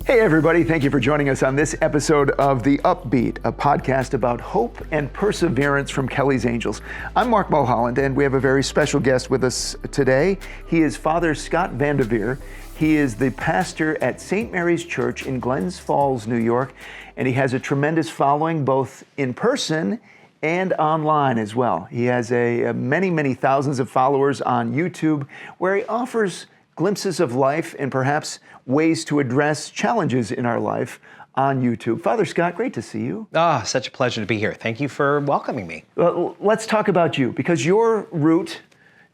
Hey everybody, thank you for joining us on this episode of The Upbeat, a podcast about hope and perseverance from Kelly's Angels. I'm Mark Mulholland, and we have a very special guest with us today. He is Father Scott VanDerveer. He is the pastor at St. Mary's Church in Glens Falls, New York, and he has a tremendous following both in person and online as well. He has many thousands of followers on YouTube where he offers glimpses of life and perhaps ways to address challenges in our life on YouTube. Father Scott, great to see you. Such a pleasure to be here. Thank you for welcoming me. Well, let's talk about you, because your route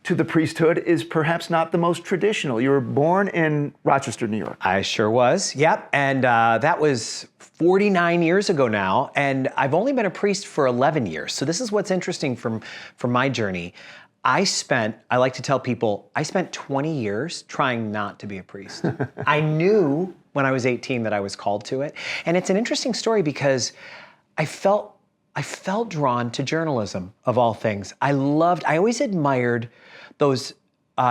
to the priesthood is perhaps not the most traditional. You were born in Rochester, New York. I sure was, yep. And that was 49 years ago now, and I've only been a priest for 11 years. So this is what's interesting from my journey. I like to tell people, I spent 20 years trying not to be a priest. I knew when I was 18 that I was called to it. And it's an interesting story because I felt drawn to journalism, of all things. I always admired those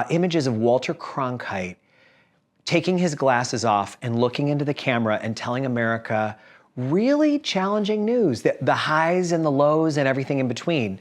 images of Walter Cronkite taking his glasses off and looking into the camera and telling America really challenging news, the highs and the lows and everything in between.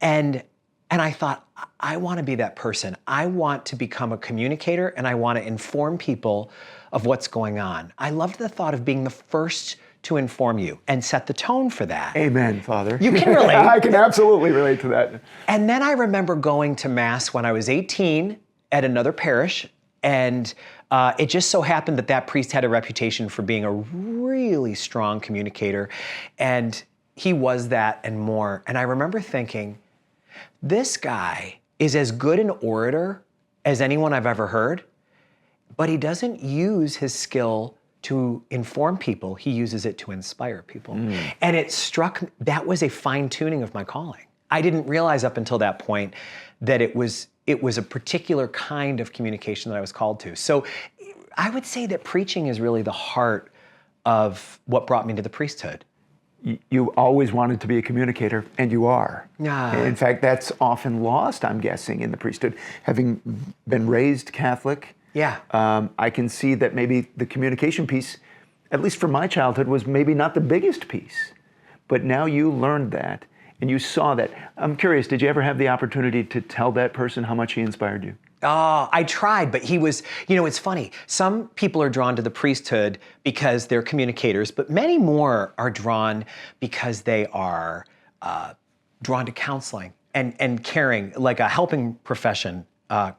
And I thought, I want to be that person. I want to become a communicator, and I want to inform people of what's going on. I loved the thought of being the first to inform you and set the tone for that. Amen, Father. You can relate. I can absolutely relate to that. And then I remember going to Mass when I was 18 at another parish, and it just so happened that priest had a reputation for being a really strong communicator, and he was that and more. And I remember thinking, this guy is as good an orator as anyone I've ever heard, but he doesn't use his skill to inform people. He uses it to inspire people. And it struck me, that was a fine-tuning of my calling. I didn't realize up until that point that it was a particular kind of communication that I was called to. So I would say that preaching is really the heart of what brought me to the priesthood. You always wanted to be a communicator, and you are. In fact, that's often lost, I'm guessing, in the priesthood. Having been raised Catholic, I can see that maybe the communication piece, at least for my childhood, was maybe not the biggest piece. But now you learned that, and you saw that. I'm curious, did you ever have the opportunity to tell that person how much he inspired you? I tried, but he was, it's funny. Some people are drawn to the priesthood because they're communicators, but many more are drawn because they are drawn to counseling and caring, like a helping profession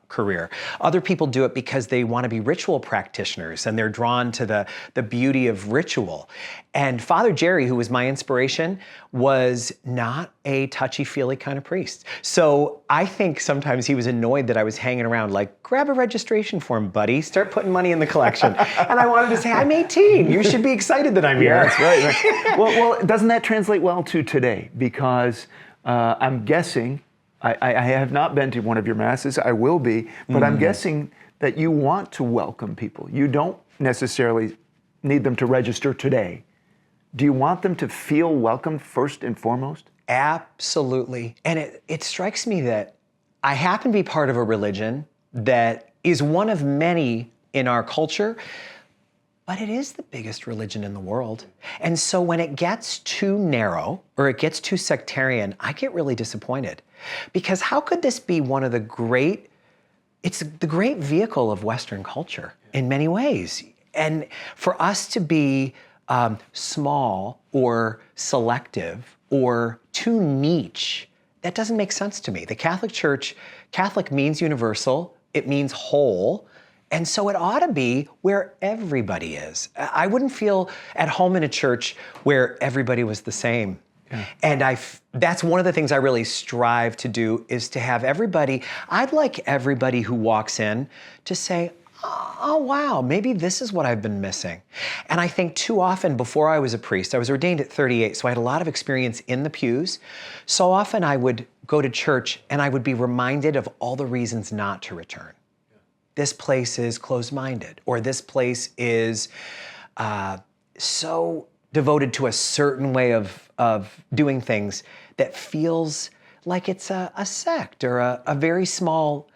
career. Other people do it because they want to be ritual practitioners, and they're drawn to the beauty of ritual. And Father Jerry, who was my inspiration, was not a touchy-feely kind of priest. So I think sometimes he was annoyed that I was hanging around like, grab a registration form, buddy, start putting money in the collection. And I wanted to say, I'm 18. You should be excited that I'm here. Yes, right. Well, doesn't that translate well to today? Because I'm guessing, I have not been to one of your masses, I will be, but I'm guessing that you want to welcome people. You don't necessarily need them to register today. Do you want them to feel welcomed first and foremost? Absolutely. And it strikes me that I happen to be part of a religion that is one of many in our culture, but it is the biggest religion in the world. And so when it gets too narrow or it gets too sectarian, I get really disappointed. Because how could this be it's the great vehicle of Western culture in many ways. And for us to be small or selective or too niche, that doesn't make sense to me. The Catholic Church, Catholic means universal, it means whole, and so it ought to be where everybody is. I wouldn't feel at home in a church where everybody was the same. Yeah. And that's one of the things I really strive to do, is to have I'd like everybody who walks in to say, oh, wow, maybe this is what I've been missing. And I think too often, before I was a priest, I was ordained at 38, so I had a lot of experience in the pews. So often I would go to church and I would be reminded of all the reasons not to return. This place is closed-minded, or this place is so devoted to a certain way of doing things that feels like it's a sect or a very small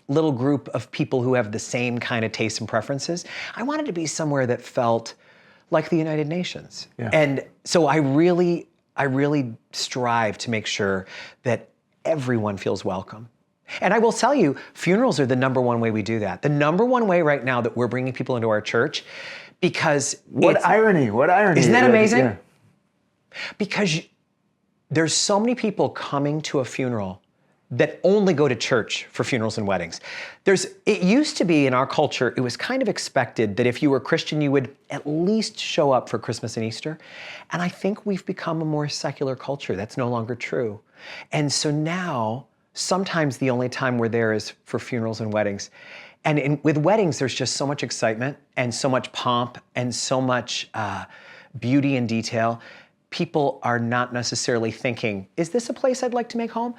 little group of people who have the same kind of tastes and preferences. I wanted to be somewhere that felt like the United Nations. Yeah. And so I really strive to make sure that everyone feels welcome. And I will tell you, funerals are the number one way we do that. The number one way right now that we're bringing people into our church, because what irony. Isn't that amazing? Yeah. Because there's so many people coming to a funeral that only go to church for funerals and weddings. It used to be in our culture, it was kind of expected that if you were Christian, you would at least show up for Christmas and Easter. And I think we've become a more secular culture. That's no longer true. And so now, sometimes the only time we're there is for funerals and weddings. And with weddings, there's just so much excitement and so much pomp and so much beauty and detail. People are not necessarily thinking, is this a place I'd like to make home?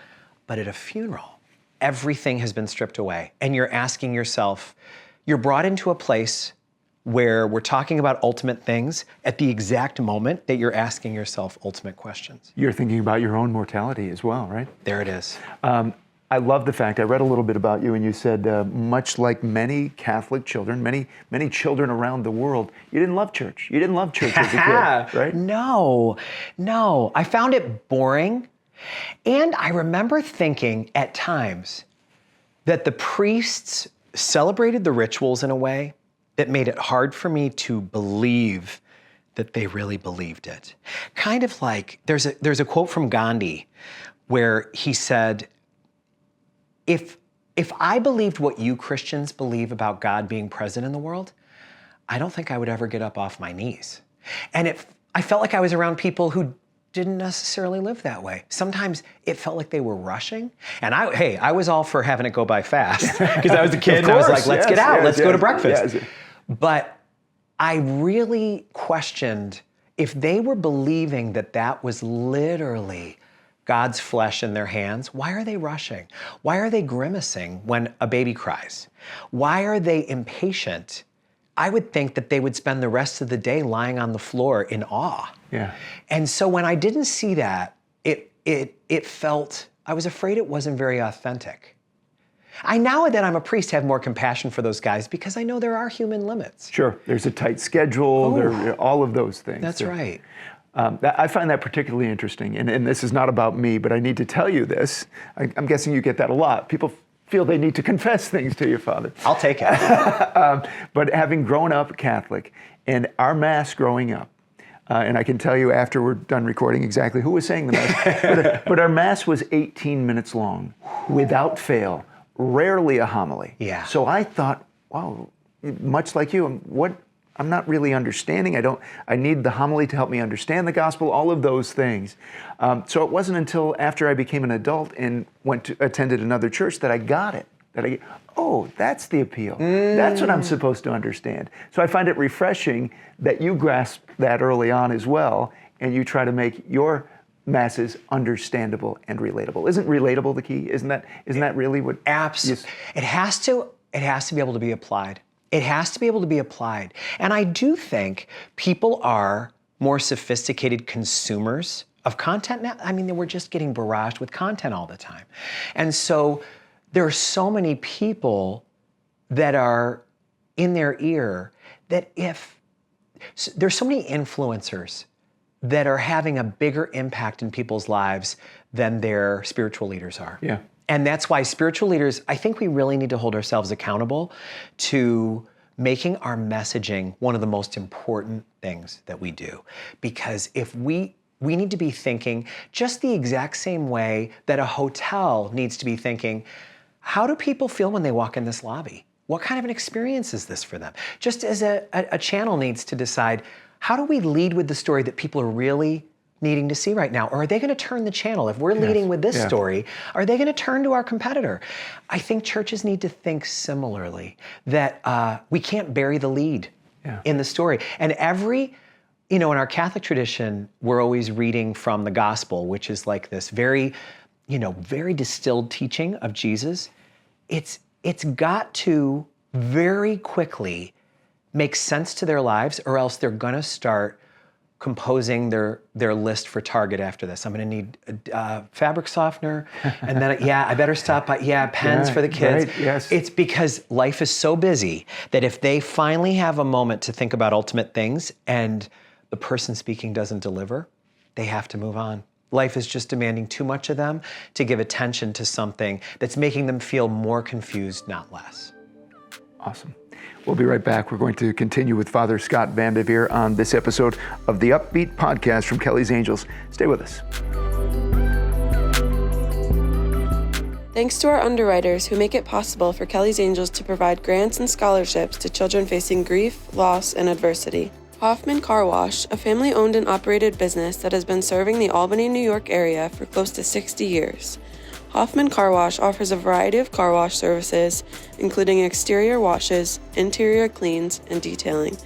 But at a funeral, everything has been stripped away. And you're asking yourself, you're brought into a place where we're talking about ultimate things at the exact moment that you're asking yourself ultimate questions. You're thinking about your own mortality as well, right? There it is. I love the fact, I read a little bit about you, and you said, much like many Catholic children, many children around the world, you didn't love church. You didn't love church as a kid, right? No. I found it boring. And I remember thinking at times that the priests celebrated the rituals in a way that made it hard for me to believe that they really believed it. Kind of like, there's a quote from Gandhi where he said, if I believed what you Christians believe about God being present in the world, I don't think I would ever get up off my knees. And I felt like I was around people who didn't necessarily live that way. Sometimes it felt like they were rushing. And I was all for having it go by fast because I was a kid and I was like, let's get out, let's go to breakfast. Yes. But I really questioned if they were believing that that was literally God's flesh in their hands, why are they rushing? Why are they grimacing when a baby cries? Why are they impatient? I would think that they would spend the rest of the day lying on the floor in awe. Yeah. And so when I didn't see that, it felt, I was afraid it wasn't very authentic. I now that I'm a priest have more compassion for those guys because I know there are human limits. Sure, there's a tight schedule, there all of those things. That's right. I find that particularly interesting, and this is not about me, but I need to tell you this. I'm guessing you get that a lot. People feel they need to confess things to you, Father. I'll take it. But having grown up Catholic, and our Mass growing up, and I can tell you after we're done recording exactly who was saying the Mass, but our Mass was 18 minutes long, without fail, rarely a homily. Yeah. So I thought, wow, much like you, I'm not really understanding. I need the homily to help me understand the gospel, all of those things. So it wasn't until after I became an adult and attended another church that I got it. That's the appeal. That's what I'm supposed to understand. So I find it refreshing that you grasp that early on as well, and you try to make your Masses understandable and relatable. Isn't relatable the key? Isn't that really what? Absolutely. It has to be able to be applied. It has to be able to be applied. And I do think people are more sophisticated consumers of content now. I mean, we're just getting barraged with content all the time. And so there are so many people that are in their ear that there's so many influencers that are having a bigger impact in people's lives than their spiritual leaders are. Yeah. And that's why spiritual leaders, I think we really need to hold ourselves accountable to making our messaging one of the most important things that we do. Because if we need to be thinking just the exact same way that a hotel needs to be thinking, how do people feel when they walk in this lobby? What kind of an experience is this for them? Just as a channel needs to decide, how do we lead with the story that people are really needing to see right now? Or are they going to turn the channel? If we're leading with this story, are they going to turn to our competitor? I think churches need to think similarly, that we can't bury the lead in the story. And in our Catholic tradition, we're always reading from the gospel, which is like this very distilled teaching of Jesus. It's got to very quickly make sense to their lives, or else they're going to start composing their list for Target after this. I'm going to need a fabric softener, and then I better stop by. Pens for the kids. Right, yes. It's because life is so busy that if they finally have a moment to think about ultimate things and the person speaking doesn't deliver, they have to move on. Life is just demanding too much of them to give attention to something that's making them feel more confused, not less. Awesome. We'll be right back. We're going to continue with Father Scott VanDerveer on this episode of the Upbeat podcast from Kelly's Angels. Stay with us. Thanks to our underwriters who make it possible for Kelly's Angels to provide grants and scholarships to children facing grief, loss, and adversity. Hoffman Car Wash, a family-owned and operated business that has been serving the Albany, New York area for close to 60 years. Hoffman Car Wash offers a variety of car wash services, including exterior washes, interior cleans, and detailing.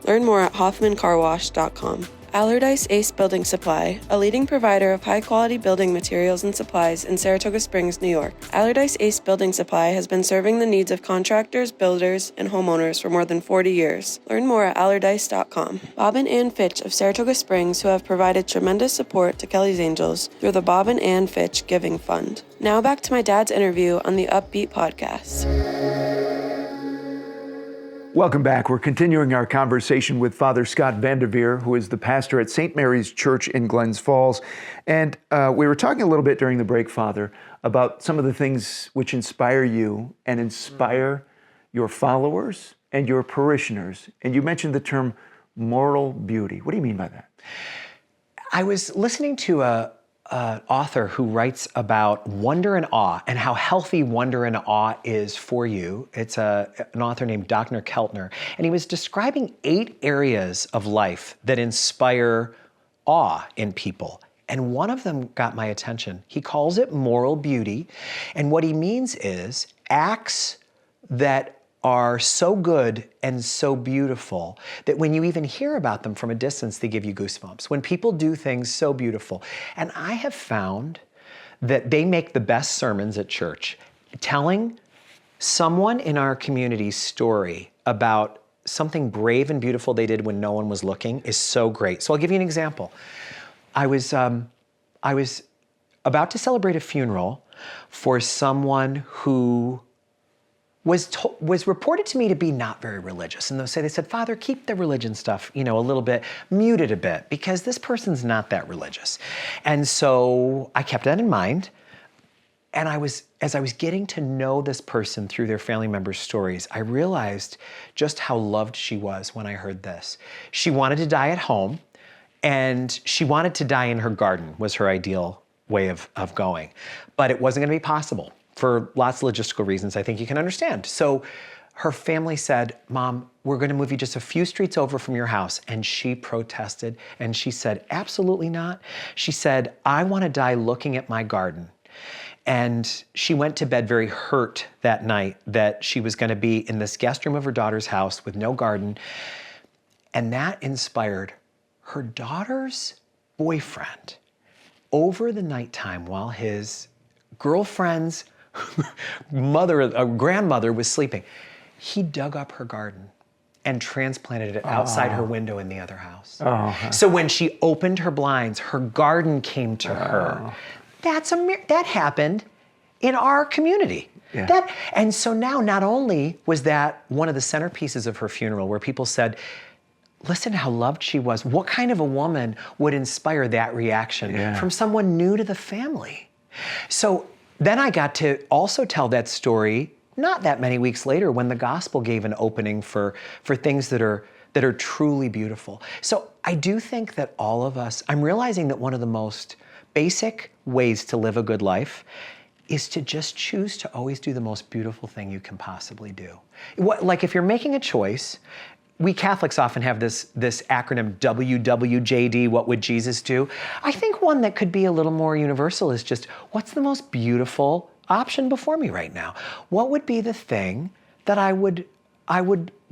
Learn more at hoffmancarwash.com. Allardyce Ace Building Supply, a leading provider of high-quality building materials and supplies in Saratoga Springs, New York. Allardyce Ace Building Supply has been serving the needs of contractors, builders, and homeowners for more than 40 years. Learn more at allardyce.com. Bob and Ann Fitch of Saratoga Springs, who have provided tremendous support to Kelly's Angels through the Bob and Ann Fitch Giving Fund. Now back to my dad's interview on the Upbeat podcast. Welcome back. We're continuing our conversation with Father Scott VanDerveer, who is the pastor at St. Mary's Church in Glens Falls. And we were talking a little bit during the break, Father, about some of the things which inspire you and inspire your followers and your parishioners. And you mentioned the term moral beauty. What do you mean by that? I was listening to an author who writes about wonder and awe and how healthy wonder and awe is for you. It's an author named Dr. Keltner, and he was describing 8 areas of life that inspire awe in people. And one of them got my attention. He calls it moral beauty, and what he means is acts that are so good and so beautiful that when you even hear about them from a distance, they give you goosebumps. When people do things so beautiful. And I have found that they make the best sermons at church. Telling someone in our community's story about something brave and beautiful they did when no one was looking is so great. So I'll give you an example. I was about to celebrate a funeral for someone who was reported to me to be not very religious. And they said, Father, keep the religion stuff, a little bit, mute it a bit, because this person's not that religious. And so I kept that in mind. And as I was getting to know this person through their family members' stories, I realized just how loved she was when I heard this. She wanted to die at home, and she wanted to die in her garden was her ideal way of going. But it wasn't going to be possible for lots of logistical reasons I think you can understand. So her family said, Mom, we're going to move you just a few streets over from your house. And she protested, and she said, absolutely not. She said, I want to die looking at my garden. And she went to bed very hurt that night that she was going to be in this guest room of her daughter's house with no garden. And that inspired her daughter's boyfriend over the nighttime while his girlfriend's grandmother was sleeping. He dug up her garden and transplanted it outside her window in the other house. So when she opened her blinds, her garden came to her. That happened in our community. Yeah. And so now not only was that one of the centerpieces of her funeral where people said, listen how loved she was. What kind of a woman would inspire that reaction from someone new to the family? So then I got to also tell that story not that many weeks later when the gospel gave an opening for things that are truly beautiful. So I do think that all of us, I'm realizing that one of the most basic ways to live a good life is to just choose to always do the most beautiful thing you can possibly do. Like if you're making a choice, we Catholics often have this acronym WWJD, what would Jesus do? I think one that could be a little more universal is just, what's the most beautiful option before me right now? What would be the thing that I would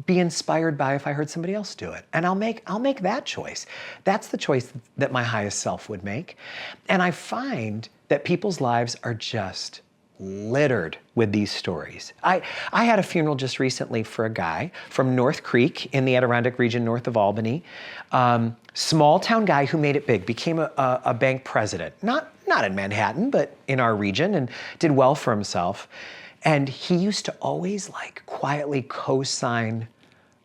be inspired by if I heard somebody else do it? And I'll make that choice. That's the choice that my highest self would make. And I find that people's lives are just littered with these stories. I had a funeral just recently for a guy from North Creek in the Adirondack region north of Albany. Small town guy who made it big, became a bank president. Not in Manhattan, but in our region, and did well for himself. And he used to always quietly co-sign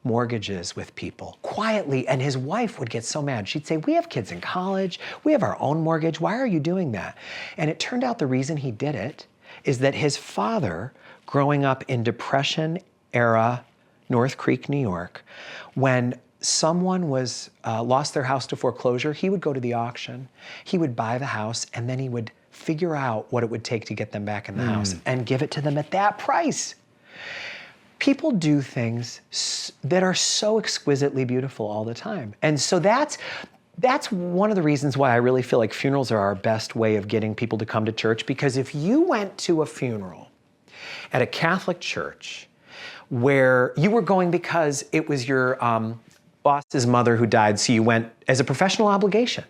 mortgages with people, quietly, and his wife would get so mad. She'd say, we have kids in college, we have our own mortgage, why are you doing that? And it turned out the reason he did it is that his father, growing up in Depression-era North Creek, New York, when someone was lost their house to foreclosure, he would go to the auction, he would buy the house, and then he would figure out what it would take to get them back in the house and give it to them at that price. People do things that are so exquisitely beautiful all the time. And so that's one of the reasons why I really feel like funerals are our best way of getting people to come to church, because if you went to a funeral at a Catholic church where you were going because it was your boss's mother who died, so you went as a professional obligation,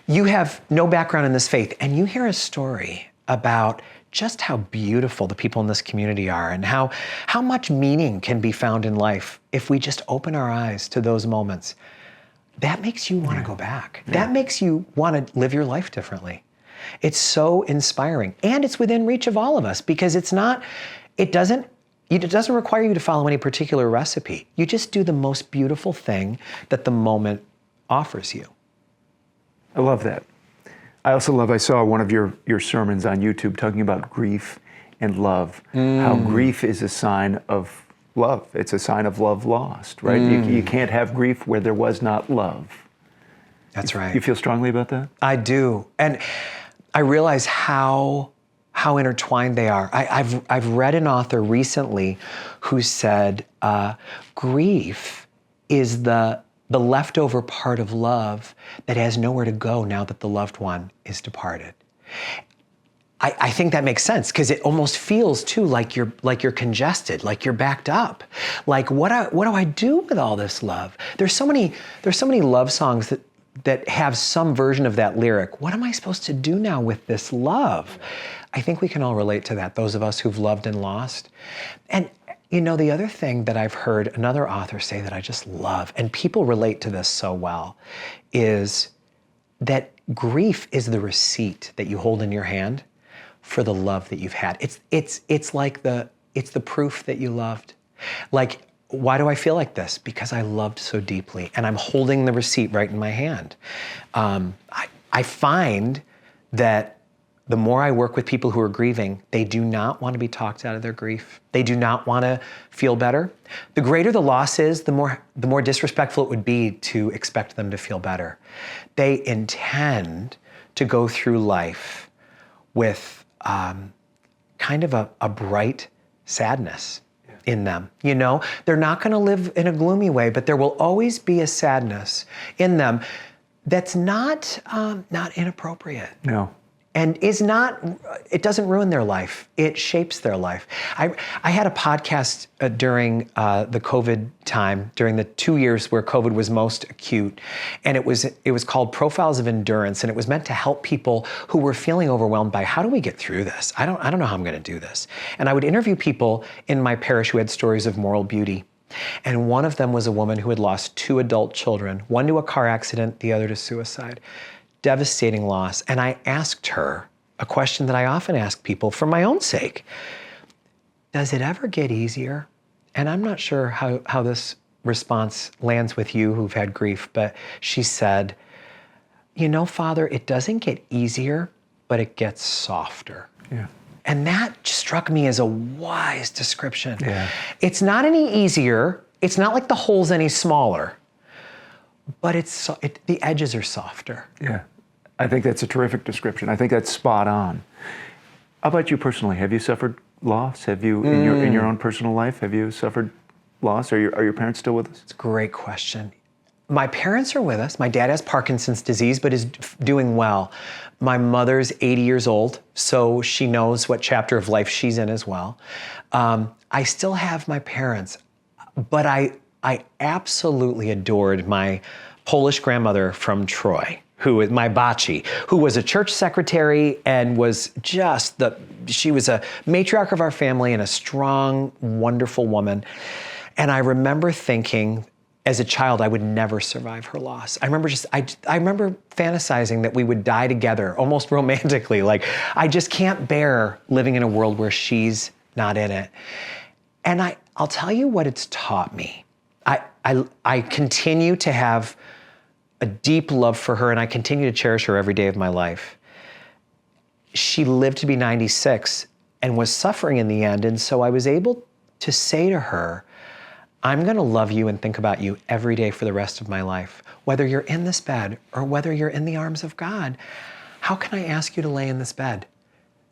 you have no background in this faith, and you hear a story about just how beautiful the people in this community are and how much meaning can be found in life if we just open our eyes to those moments. That makes you want to go back. That makes you want to live your life differently. It's so inspiring, and it's within reach of all of us, because it doesn't require you to follow any particular recipe. You just do the most beautiful thing that the moment offers you. I love that. I saw one of your sermons on YouTube talking about grief and love, how grief is a sign of love. It's a sign of love lost, right? You can't have grief where there was not love. That's right. You feel strongly about that? I do. And I realize how intertwined they are. I've read an author recently who said grief is the leftover part of love that has nowhere to go now that the loved one is departed. I think that makes sense, because it almost feels too like you're congested, like you're backed up. Like what do I do with all this love? There's so many love songs that have some version of that lyric. What am I supposed to do now with this love? I think we can all relate to that, those of us who've loved and lost. And the other thing that I've heard another author say that I just love, and people relate to this so well, is that grief is the receipt that you hold in your hand for the love that you've had. It's the proof that you loved. Like, why do I feel like this? Because I loved so deeply, and I'm holding the receipt right in my hand. I find that the more I work with people who are grieving, they do not want to be talked out of their grief. They do not want to feel better. The greater the loss is, the more disrespectful it would be to expect them to feel better. They intend to go through life with kind of a bright sadness in them. They're not going to live in a gloomy way, but there will always be a sadness in them that's not inappropriate. No. And it doesn't ruin their life. It shapes their life. I had a podcast during the COVID time, during the 2 years where COVID was most acute. And it was called Profiles of Endurance. And it was meant to help people who were feeling overwhelmed by, how do we get through this? I don't know how I'm going to do this. And I would interview people in my parish who had stories of moral beauty. And one of them was a woman who had lost 2 adult children, one to a car accident, the other to suicide. Devastating loss. And I asked her a question that I often ask people for my own sake. Does it ever get easier? And I'm not sure how this response lands with you who've had grief, but she said, Father, it doesn't get easier, but it gets softer. Yeah. And that struck me as a wise description. Yeah. It's not any easier. It's not like the hole's any smaller, but the edges are softer. Yeah. I think that's a terrific description. I think that's spot on. How about you personally? Have you suffered loss? Have you, in your own personal life, have you suffered loss? Are your parents still with us? It's a great question. My parents are with us. My dad has Parkinson's disease, but is doing well. My mother's 80 years old, so she knows what chapter of life she's in as well. I still have my parents, but I absolutely adored my Polish grandmother from Troy. who is my Bachi, who was a church secretary and was she was a matriarch of our family and a strong, wonderful woman. And I remember thinking, as a child, I would never survive her loss. I remember fantasizing that we would die together, almost romantically. Like, I just can't bear living in a world where she's not in it. And I'll tell you what it's taught me. I continue to have a deep love for her, and I continue to cherish her every day of my life. She lived to be 96 and was suffering in the end, and so I was able to say to her, I'm gonna love you and think about you every day for the rest of my life. Whether you're in this bed or whether you're in the arms of God, how can I ask you to lay in this bed?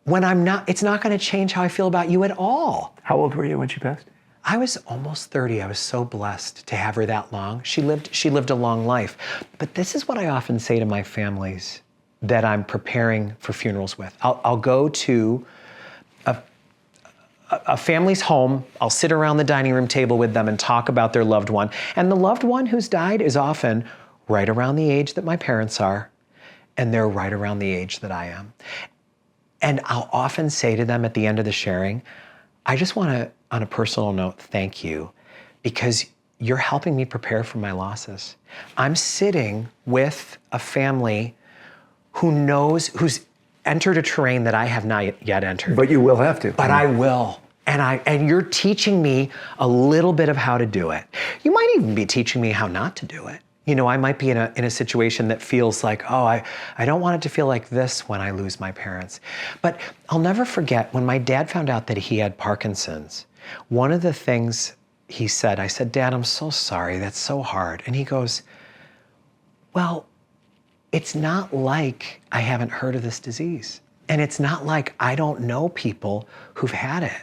When I'm not, it's not gonna change how I feel about you at all. How old were you when she passed? I was almost 30. I was so blessed to have her that long. She lived a long life. But this is what I often say to my families that I'm preparing for funerals with. I'll go to a family's home, I'll sit around the dining room table with them and talk about their loved one. And the loved one who's died is often right around the age that my parents are, and they're right around the age that I am. And I'll often say to them at the end of the sharing, I just want to, on a personal note, thank you, because you're helping me prepare for my losses. I'm sitting with a family who's entered a terrain that I have not yet entered. But you will have to. But I will. And you're teaching me a little bit of how to do it. You might even be teaching me how not to do it. You know, I might be in a situation that feels like, oh, I don't want it to feel like this when I lose my parents. But I'll never forget when my dad found out that he had Parkinson's, one of the things he said, I said, Dad, I'm so sorry, that's so hard. And he goes, well, it's not like I haven't heard of this disease. And it's not like I don't know people who've had it.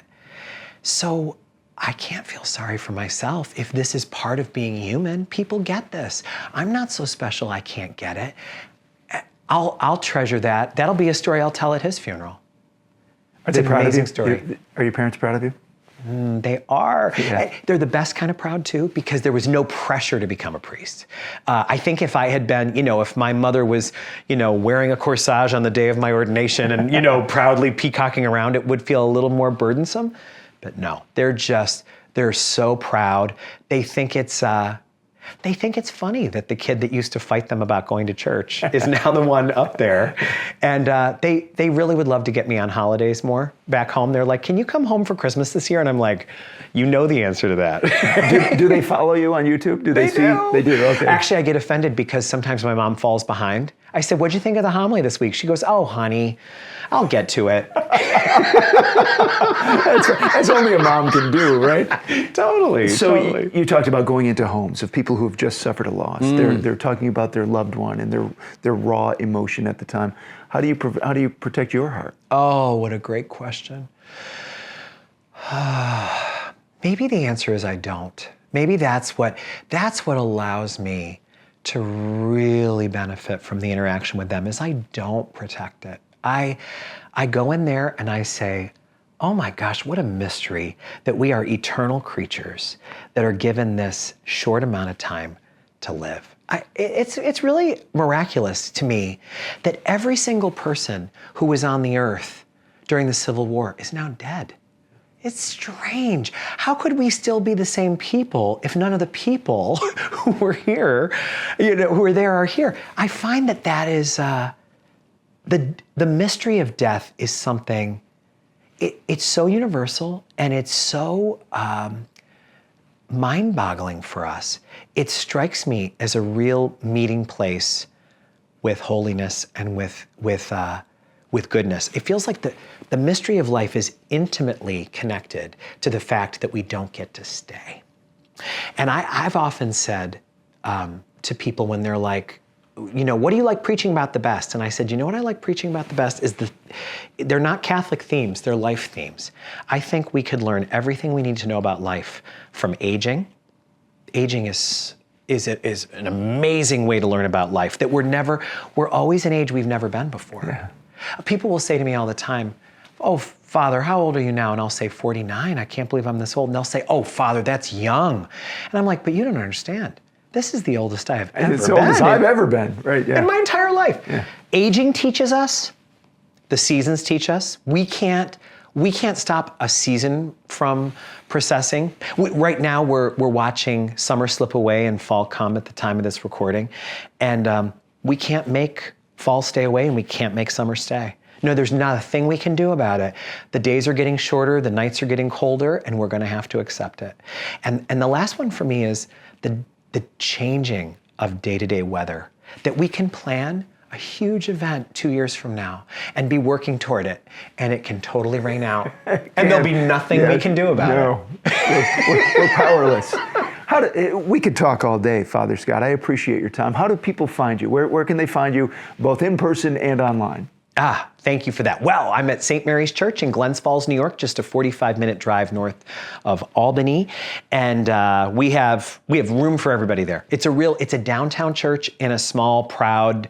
So I can't feel sorry for myself. If this is part of being human, people get this. I'm not so special I can't get it. I'll treasure that. That'll be a story I'll tell at his funeral. Are they proud of you? Amazing story. Are your parents proud of you? They are. Yeah. They're the best kind of proud too, because there was no pressure to become a priest. I think if I had been, if my mother was, wearing a corsage on the day of my ordination and, proudly peacocking around, it would feel a little more burdensome. But no, they're so proud. They think it's funny that the kid that used to fight them about going to church is now the one up there. And they really would love to get me on holidays more back home. They're like, can you come home for Christmas this year? And I'm like, you know the answer to that. do they follow you on YouTube? Do they see? Do. They do, okay. Actually, I get offended because sometimes my mom falls behind. I said, what'd you think of the homily this week? She goes, oh, honey, I'll get to it. That's only a mom can do, right? Totally. So totally. You talked about going into homes of people who have just suffered a loss. They're talking about their loved one and their raw emotion at the time. How do you protect your heart? Oh, what a great question. Maybe the answer is I don't. Maybe that's what allows me to really benefit from the interaction with them is I don't protect it. I go in there and I say, oh my gosh, what a mystery that we are eternal creatures that are given this short amount of time to live. It's really miraculous to me that every single person who was on the earth during the Civil War is now dead. It's strange. How could we still be the same people if none of the people who were here, who were there are here? I find that is, the mystery of death is something, it's so universal and it's so mind-boggling for us. It strikes me as a real meeting place with holiness and with goodness. It feels like the mystery of life is intimately connected to the fact that we don't get to stay. And I've often said to people when they're like, what do you like preaching about the best? And I said, what I like preaching about the best is they're not Catholic themes, they're life themes. I think we could learn everything we need to know about life from aging. Aging is an amazing way to learn about life, that we're always an age we've never been before. Yeah. People will say to me all the time, oh, Father, how old are you now? And I'll say, 49. I can't believe I'm this old. And they'll say, oh, Father, that's young. And I'm like, but you don't understand. this is the oldest I have ever It's been. the oldest I've ever been, right? Yeah. In my entire life. Yeah. Aging teaches us, the seasons teach us. We can't stop a season from processing. Right now, we're watching summer slip away and fall come at the time of this recording. And we can't make fall stay away, and we can't make summer stay. No, there's not a thing we can do about it. The days are getting shorter, the nights are getting colder, and we're gonna have to accept it. And the last one for me is the changing of day-to-day weather, that we can plan a huge event 2 years from now and be working toward it, and it can totally rain out, and there'll be nothing we can do about it. We're powerless. We could talk all day, Father Scott. I appreciate your time. How do people find you? Where can they find you, both in person and online? Thank you for that. Well, I'm at St. Mary's Church in Glens Falls, New York, just a 45-minute drive north of Albany, and we have room for everybody there. It's a downtown church in a small, proud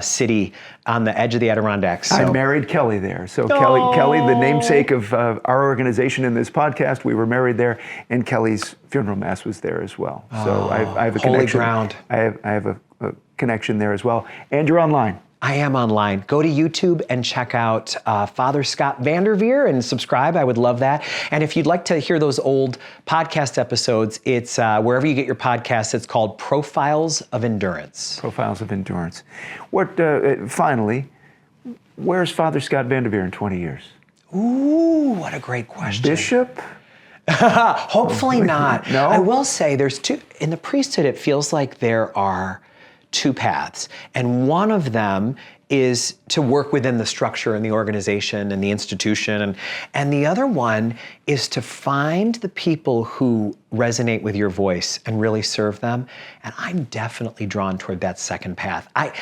city on the edge of the Adirondacks. I married Kelly there. So Kelly, the namesake of our organization in this podcast, we were married there, and Kelly's funeral mass was there as well. So I have a holy connection. Ground. I have a connection there as well. And you're online. I am online. Go to YouTube and check out Father Scott VanDerveer and subscribe. I would love that. And if you'd like to hear those old podcast episodes, it's wherever you get your podcasts. It's called Profiles of Endurance. Profiles of Endurance. Finally, where's Father Scott VanDerveer in 20 years? Ooh, what a great question. Bishop? Hopefully not. No? I will say there's two. In the priesthood, it feels like there are two paths. And one of them is to work within the structure and the organization and the institution. And the other one is to find the people who resonate with your voice and really serve them. And I'm definitely drawn toward that second path. I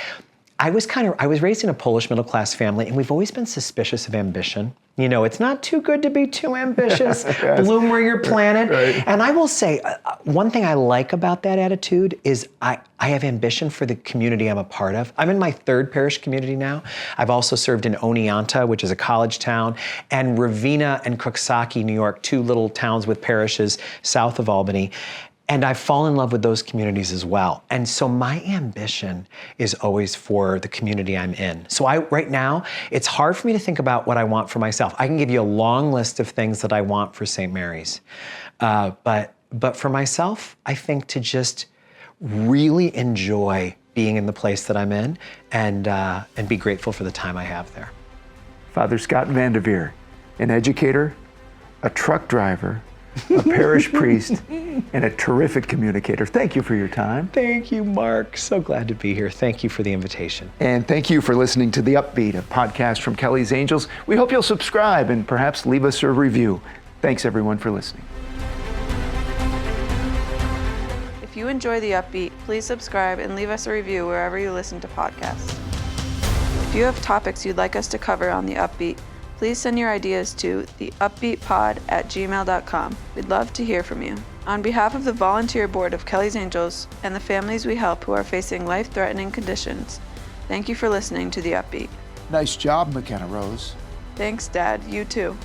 was raised in a Polish middle-class family, and we've always been suspicious of ambition. You know, it's not too good to be too ambitious. Yes. Bloom where you're planted. Right. And I will say, one thing I like about that attitude is I have ambition for the community I'm a part of. I'm in my third parish community now. I've also served in Oneonta, which is a college town, and Ravenna and Cooksaki, New York, two little towns with parishes south of Albany. And I've fallen in love with those communities as well. And so my ambition is always for the community I'm in. So right now, it's hard for me to think about what I want for myself. I can give you a long list of things that I want for St. Mary's. But for myself, I think to just really enjoy being in the place that I'm in and be grateful for the time I have there. Father Scott VanDerveer, an educator, a truck driver, a parish priest, and a terrific communicator. Thank you for your time. Thank you, Mark. So glad to be here. Thank you for the invitation. And thank you for listening to The Upbeat, a podcast from Kelly's Angels. We hope you'll subscribe and perhaps leave us a review. Thanks, everyone, for listening. If you enjoy The Upbeat, please subscribe and leave us a review wherever you listen to podcasts. If you have topics you'd like us to cover on The Upbeat, please send your ideas to theupbeatpod@gmail.com. We'd love to hear from you. On behalf of the volunteer board of Kelly's Angels and the families we help who are facing life-threatening conditions, thank you for listening to The Upbeat. Nice job, McKenna Rose. Thanks, Dad. You too.